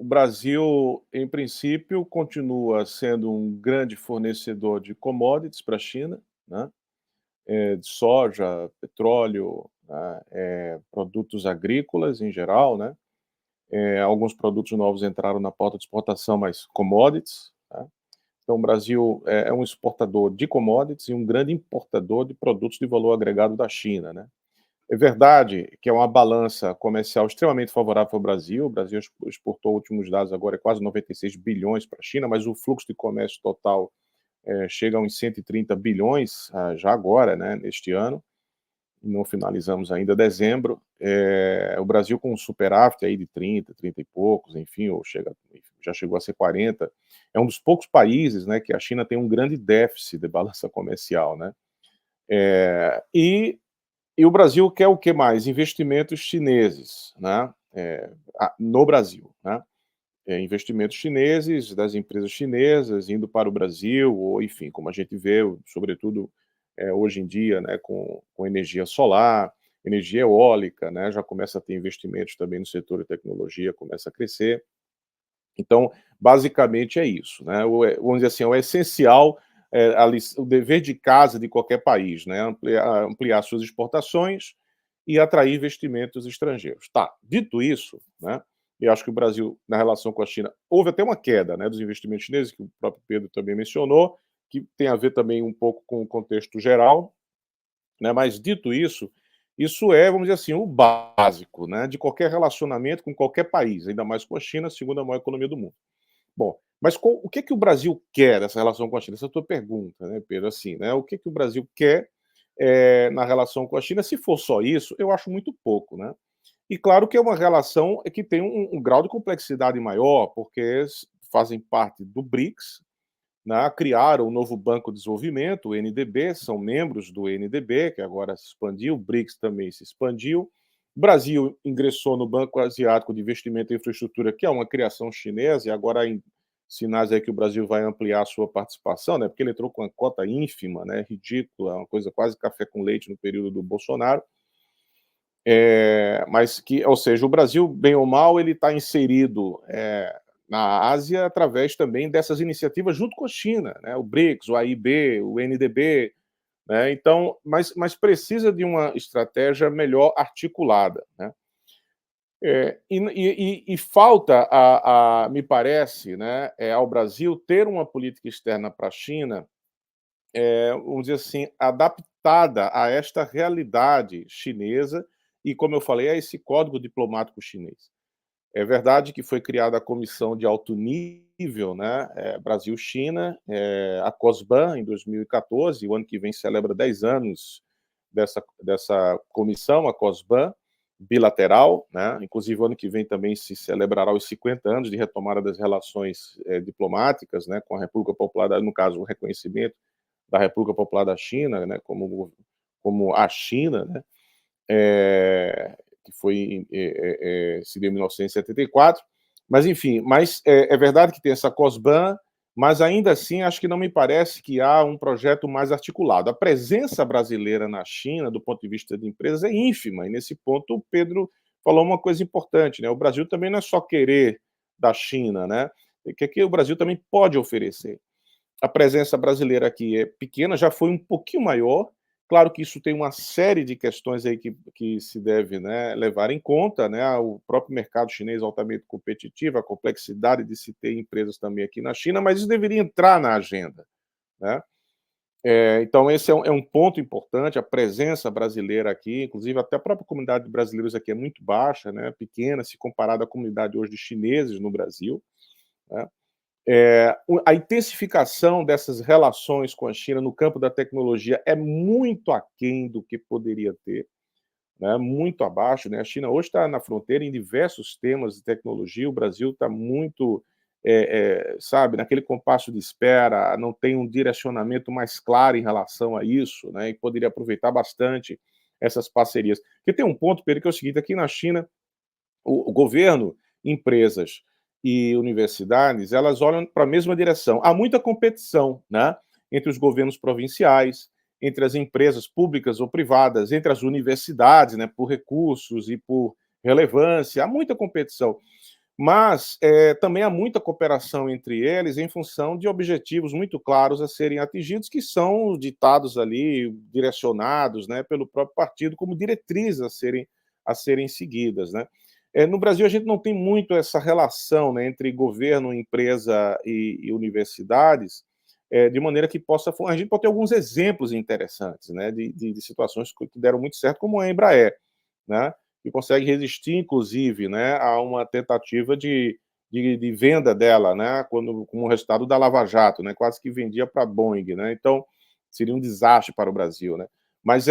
o Brasil, em princípio, continua sendo um grande fornecedor de commodities para a China, né, de soja, petróleo, né, produtos agrícolas em geral, né. Alguns produtos novos entraram na pauta de exportação, mas commodities, né. Então o Brasil é um exportador de commodities e um grande importador de produtos de valor agregado da China, né. É verdade que é uma balança comercial extremamente favorável ao Brasil. O Brasil exportou, últimos dados agora, é quase 96 bilhões para a China, mas o fluxo de comércio total chega a uns 130 bilhões já agora, né, neste ano. Não finalizamos ainda dezembro. O Brasil com um superávit aí de 30 e poucos, enfim, já chegou a ser 40. É um dos poucos países, né, que a China tem um grande déficit de balança comercial, né? E o Brasil quer o que mais? Investimentos chineses, né? No Brasil, né? Investimentos chineses, das empresas chinesas indo para o Brasil, ou enfim, como a gente vê, sobretudo hoje em dia, né, com energia solar, energia eólica, né, já começa a ter investimentos também no setor de tecnologia, começa a crescer. Então, basicamente é isso, né? Vamos dizer assim, o essencial, o dever de casa de qualquer país, né? Ampliar suas exportações e atrair investimentos estrangeiros. Tá, dito isso, né? Eu acho que o Brasil, na relação com a China, houve até uma queda, né, dos investimentos chineses, que o próprio Pedro também mencionou, que tem a ver também um pouco com o contexto geral, né? Mas dito isso, isso é, vamos dizer assim, o básico, né, de qualquer relacionamento com qualquer país, ainda mais com a China, a segunda maior economia do mundo. Bom, mas o que que o Brasil quer dessa relação com a China? Essa é a tua pergunta, né, Pedro? Assim, né? O que que o Brasil quer na relação com a China? Se for só isso, eu acho muito pouco, né? E claro que é uma relação que tem um grau de complexidade maior, porque fazem parte do BRICS, né, criaram o novo Banco de Desenvolvimento, o NDB, são membros do NDB, que agora se expandiu, o BRICS também se expandiu. O Brasil ingressou no Banco Asiático de Investimento e Infraestrutura, que é uma criação chinesa, e agora há sinais aí que o Brasil vai ampliar a sua participação, né, porque ele entrou com uma cota ínfima, né, ridícula, uma coisa quase café com leite no período do Bolsonaro. Mas que, ou seja, o Brasil, bem ou mal, ele está inserido na Ásia através também dessas iniciativas junto com a China, né? O BRICS, o AIB, o NDB, né? Então, mas precisa de uma estratégia melhor articulada, né? E falta, me parece, né, ao Brasil ter uma política externa para a China, vamos dizer assim, adaptada a esta realidade chinesa e, como eu falei, a esse código diplomático chinês. É verdade que foi criada a comissão de alto nível, né, Brasil-China, a COSBAN, em 2014, o ano que vem celebra 10 anos dessa comissão, a COSBAN, bilateral, né, inclusive o ano que vem também se celebrará os 50 anos de retomada das relações diplomáticas, né, com a República Popular, no caso, o reconhecimento da República Popular da China, né, como a China, né, que foi se deu em 1974, mas enfim, é verdade que tem essa COSBAN, mas ainda assim acho que não me parece que há um projeto mais articulado. A presença brasileira na China, do ponto de vista de empresas, é ínfima, e nesse ponto o Pedro falou uma coisa importante, né? O Brasil também não é só querer da China, né? O que o Brasil também pode oferecer. A presença brasileira aqui é pequena, já foi um pouquinho maior. Claro que isso tem uma série de questões aí que se deve, né, levar em conta, né, o próprio mercado chinês altamente competitivo, a complexidade de se ter empresas também aqui na China, mas isso deveria entrar na agenda, né? Então esse é um ponto importante, a presença brasileira aqui, inclusive até a própria comunidade de brasileiros aqui é muito baixa, né, pequena, se comparada à comunidade hoje de chineses no Brasil, né? A intensificação dessas relações com a China no campo da tecnologia é muito aquém do que poderia ter, né, muito abaixo, né? A China hoje está na fronteira em diversos temas de tecnologia, o Brasil está muito, sabe, naquele compasso de espera, não tem um direcionamento mais claro em relação a isso, né, e poderia aproveitar bastante essas parcerias. Porque tem um ponto, Pedro, que é o seguinte: aqui na China, o governo, empresas e universidades, elas olham para a mesma direção. Há muita competição, né, entre os governos provinciais, entre as empresas públicas ou privadas, entre as universidades, né, por recursos e por relevância. Há muita competição. Mas também há muita cooperação entre eles em função de objetivos muito claros a serem atingidos, que são ditados ali, direcionados, né, pelo próprio partido como diretrizes a serem seguidas, né. No Brasil, a gente não tem muito essa relação, né, entre governo, empresa e universidades, de maneira que a gente pode ter alguns exemplos interessantes, né, de situações que deram muito certo, como a Embraer, né, que consegue resistir, inclusive, né, a uma tentativa de venda dela, né, como resultado da Lava Jato, né, quase que vendia para a Boeing, né, então seria um desastre para o Brasil, né. Mas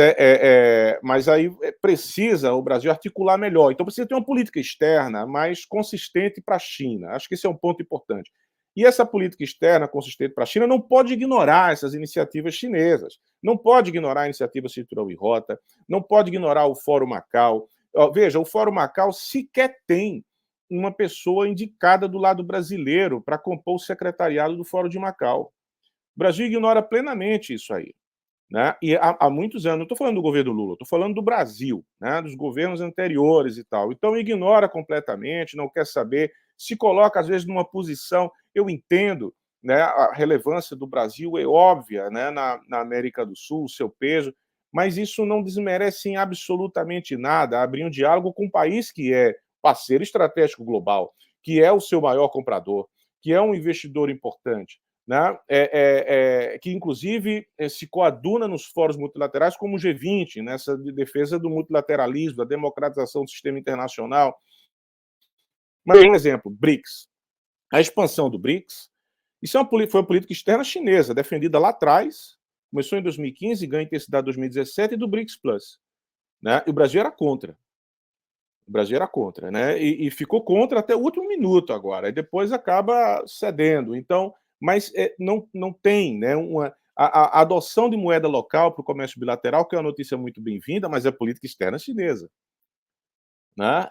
aí precisa o Brasil articular melhor, então precisa ter uma política externa mais consistente para a China, acho que esse é um ponto importante. E essa política externa consistente para a China não pode ignorar essas iniciativas chinesas, não pode ignorar a iniciativa Cinturão e Rota, não pode ignorar o Fórum Macau. Veja, o Fórum Macau sequer tem uma pessoa indicada do lado brasileiro para compor o secretariado do Fórum de Macau. O Brasil ignora plenamente isso aí, né? E há muitos anos, não estou falando do governo Lula, estou falando do Brasil, né? Dos governos anteriores e tal. Então ignora completamente, não quer saber, se coloca às vezes numa posição, eu entendo, né? A relevância do Brasil é óbvia, né? Na América do Sul, o seu peso, mas isso não desmerece em absolutamente nada abrir um diálogo com um país que é parceiro estratégico global, que é o seu maior comprador, que é um investidor importante, né? Que inclusive se coaduna nos fóruns multilaterais como o G20, nessa defesa do multilateralismo, da democratização do sistema internacional. Mas um exemplo, BRICS. A expansão do BRICS, isso foi uma política externa chinesa, defendida lá atrás, começou em 2015, ganha intensidade em 2017, e do BRICS Plus, né? E o Brasil era contra. O Brasil era contra, né? E ficou contra até o último minuto agora, e depois acaba cedendo. Então, mas não tem, né, a adoção de moeda local para o comércio bilateral, que é uma notícia muito bem-vinda, mas é política externa chinesa, né?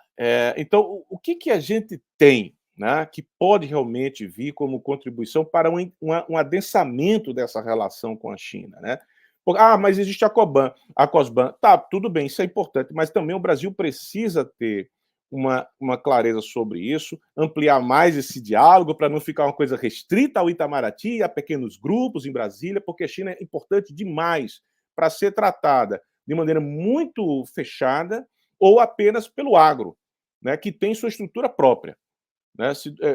Então, o que, que a gente tem, né, que pode realmente vir como contribuição para um adensamento dessa relação com a China, né? Mas existe a COSBAN. Tá, tudo bem, isso é importante, mas também o Brasil precisa ter uma clareza sobre isso, ampliar mais esse diálogo para não ficar uma coisa restrita ao Itamaraty, a pequenos grupos em Brasília, porque a China é importante demais para ser tratada de maneira muito fechada ou apenas pelo agro, né, que tem sua estrutura própria. Né?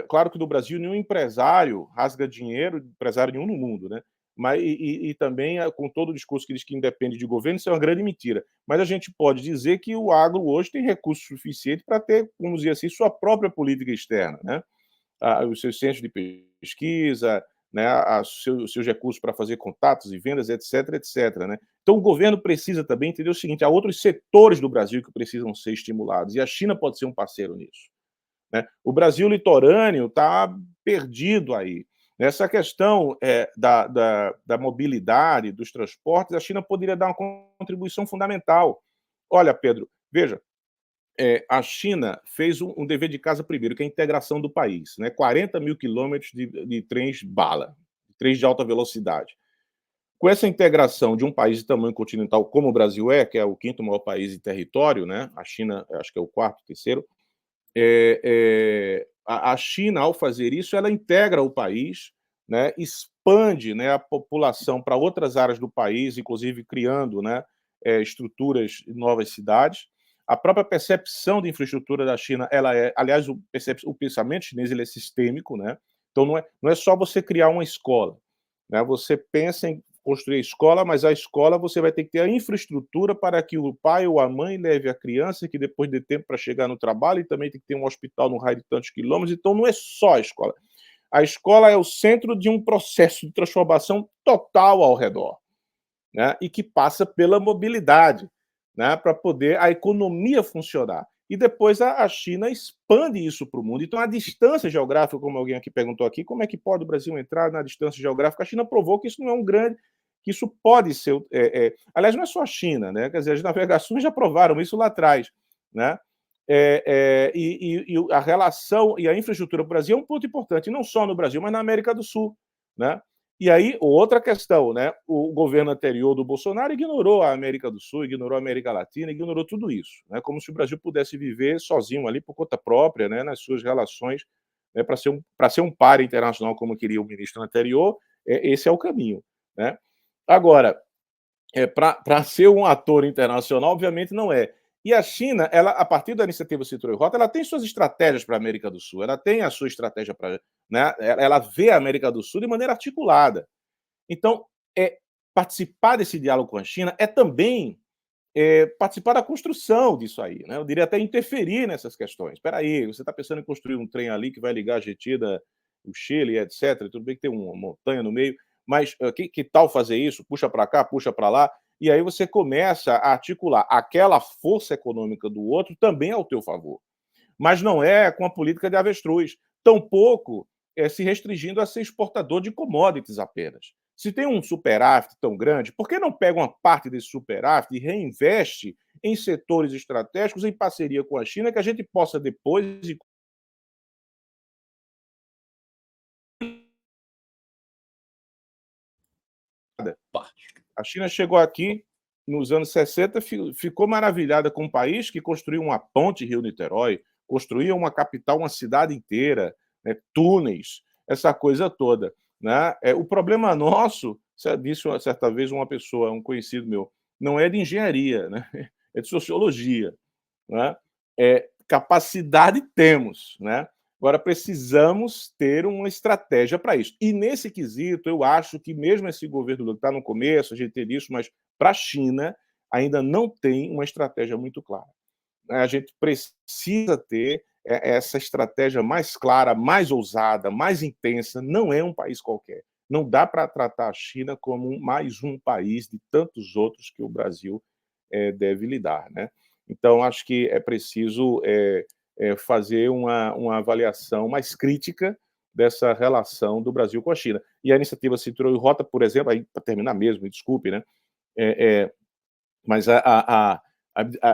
Claro que no Brasil nenhum empresário rasga dinheiro, empresário nenhum no mundo, né? Mas, e também, com todo o discurso que diz que independe de governo, isso é uma grande mentira. Mas a gente pode dizer que o agro hoje tem recursos suficientes para ter, vamos dizer assim, sua própria política externa, né? Os seus centros de pesquisa, né, os seus recursos para fazer contatos e vendas, etc, etc. Né? Então, o governo precisa também entender o seguinte: há outros setores do Brasil que precisam ser estimulados, e a China pode ser um parceiro nisso. Né? O Brasil litorâneo está perdido aí. Essa questão da mobilidade, dos transportes, a China poderia dar uma contribuição fundamental. Olha, Pedro, veja, a China fez um dever de casa primeiro, que é a integração do país, né? 40 mil quilômetros de trens bala, trens de alta velocidade. Com essa integração de um país de tamanho continental como o Brasil que é o quinto maior país em território, né? A China, acho que é o quarto, terceiro. A China, ao fazer isso, ela integra o país, né? Expande, né, a população para outras áreas do país, inclusive criando, né, estruturas em novas cidades. A própria percepção de infraestrutura da China, aliás, o pensamento chinês ele é sistêmico, né? Então não é só você criar uma escola, né? Você pensa em construir a escola, mas a escola você vai ter que ter a infraestrutura para que o pai ou a mãe leve a criança, que depois dê tempo para chegar no trabalho, e também tem que ter um hospital no raio de tantos quilômetros. Então não é só a escola. A escola é o centro de um processo de transformação total ao redor, né? E que passa pela mobilidade, né? Para poder a economia funcionar. E depois a China expande isso para o mundo. Então, a distância geográfica, como alguém aqui perguntou aqui, como é que pode o Brasil entrar na distância geográfica? A China provou que isso não é um grande, que isso pode ser. Aliás, não é só a China, né? Quer dizer, as navegações já provaram isso lá atrás, né? E a relação e a infraestrutura do Brasil é um ponto importante, não só no Brasil, mas na América do Sul, né? E aí, outra questão, né? O governo anterior do Bolsonaro ignorou a América do Sul, ignorou a América Latina, ignorou tudo isso, né? Como se o Brasil pudesse viver sozinho ali por conta própria, né? Nas suas relações, né? Para ser um par internacional, como queria o ministro anterior, esse é o caminho, né? Agora, para ser um ator internacional, obviamente não é. E a China, ela, a partir da iniciativa Cintura e Rota, ela tem suas estratégias para a América do Sul, ela tem a sua estratégia para, né, ela vê a América do Sul de maneira articulada. Então, participar desse diálogo com a China é também participar da construção disso aí, né? Eu diria até interferir nessas questões. Espera aí, você está pensando em construir um trem ali que vai ligar a Argentina, o Chile, etc. Tudo bem que tem uma montanha no meio, mas que tal fazer isso? Puxa para cá, puxa para lá, e aí você começa a articular aquela força econômica do outro também ao teu favor. Mas não é com a política de avestruz, tampouco se restringindo a ser exportador de commodities apenas. Se tem um superávit tão grande, por que não pega uma parte desse superávit e reinveste em setores estratégicos em parceria com a China, que a gente possa depois Parte. a China chegou aqui nos anos 60, ficou maravilhada com um país que construiu uma ponte Rio-Niterói, construiu uma capital, uma cidade inteira, né, túneis, essa coisa toda. Né? O problema nosso, disse certa vez uma pessoa, um conhecido meu, não é de engenharia, né? É de sociologia. Né? Capacidade temos, né? Agora precisamos ter uma estratégia para isso. E nesse quesito, eu acho que mesmo esse governo Lula está no começo, a gente tem isso, mas para a China ainda não tem uma estratégia muito clara. A gente precisa ter essa estratégia mais clara, mais ousada, mais intensa. Não é um país qualquer. Não dá para tratar a China como mais um país de tantos outros que o Brasil deve lidar, né? Então, acho que é preciso fazer uma avaliação mais crítica dessa relação do Brasil com a China. E a iniciativa Cinturão e Rota, por exemplo, para terminar mesmo, me desculpe, né? Mas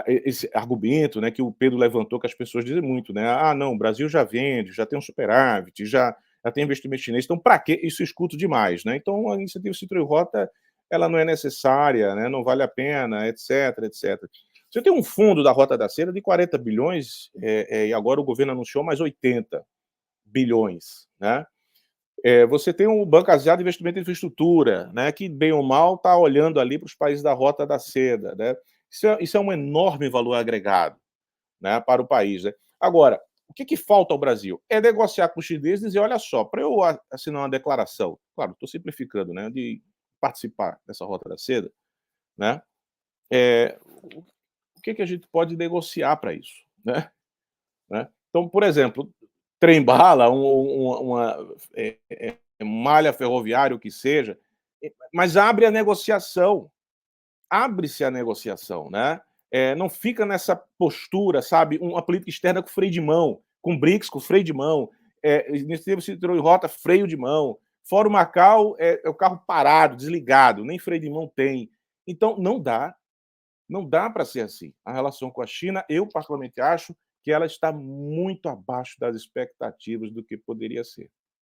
esse argumento, né, que o Pedro levantou, que as pessoas dizem muito, né? Ah, não, o Brasil já vende, já tem um superávit, já tem investimento chinês, então para quê? Isso eu escuto demais, né? Então a iniciativa Cinturão e Rota ela não é necessária, né? Não vale a pena, etc, etc. Você tem um fundo da Rota da Seda de 40 bilhões, e agora o governo anunciou mais 80 bilhões, né? Você tem o Banco Asiático de Investimento em Infraestrutura, né, que, bem ou mal, está olhando ali para os países da Rota da Seda. Né? Isso é um enorme valor agregado, né, para o país. Né? Agora, o que falta ao Brasil? É negociar com os chineses e dizer, olha só, para eu assinar uma declaração, claro, estou simplificando, né, de participar dessa Rota da Seda, né, é, o que a gente pode negociar para isso? Né? Então, por exemplo, trem-bala, uma malha ferroviária, o que seja, mas abre a negociação, abre-se a negociação, né? Não fica nessa postura, sabe, uma política externa com freio de mão, com BRICS com freio de mão, iniciativa Cinturão e Rota, freio de mão, Fórum Macau é o carro parado, desligado, nem freio de mão tem. Então, não dá para ser assim. A relação com a China, eu particularmente acho que ela está muito abaixo das expectativas do que poderia ser.